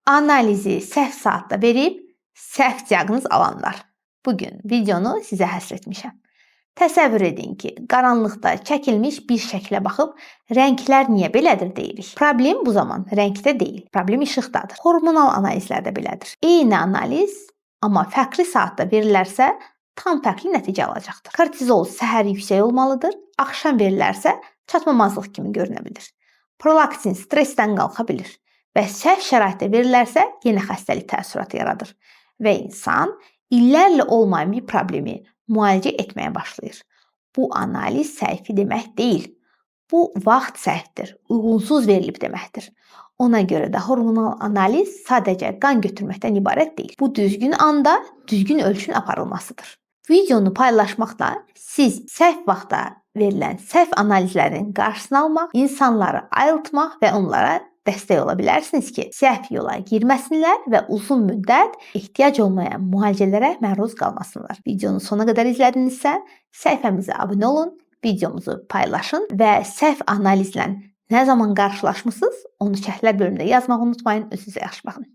Analizi səhv saatda verib səhv diaqnoz alanlar. Bugün videonu sizə həsr etmişəm. Təsəvvür edin ki, qaranlıqda çəkilmiş bir şəklə baxıb rənglər niyə belədir deyirik. Problem bu zaman rəngdə deyil, problem işıqdadır. Hormonal analizlər də belədir. Eyni analiz, amma fərqli saatda verilərsə tam fərqli nəticə alacaqdır. Kortizol səhər yüksək olmalıdır, axşam verilərsə çatmamazlıq kimi görünə bilir. Prolaktin stressdən qalxa bilir və səhv şəraitdə verilərsə yenə xəstəlik təəssüratı yaradır və insan illərlə olmayan bir problemi müalicə etməyə başlayır. Bu analiz səhvi demək deyil. Bu vaxt səhvdir, uyğunsuz verilib deməkdir. Ona görə də hormonal analiz sadəcə qan götürməkdən ibarət deyil. Bu düzgün anda düzgün ölçün aparılmasıdır. Videonu paylaşmaqla siz səhv vaxtda verilən səhv analizlərin qarşısını almaq, insanları ayıltmaq və onlara dəstək ola bilərsiniz ki, səhv yola girməsinlər və uzun müddət ehtiyac olmayan müalicələrə məruz qalmasınlar. Videonu sona qədər izlədinizsə, səhifəmizə abunə olun, videomuzu paylaşın və səhv analizlə nə zaman qarşılaşmısınız, onu şərhlər bölümündə yazmağı unutmayın. Özünüzə yaxşı baxın.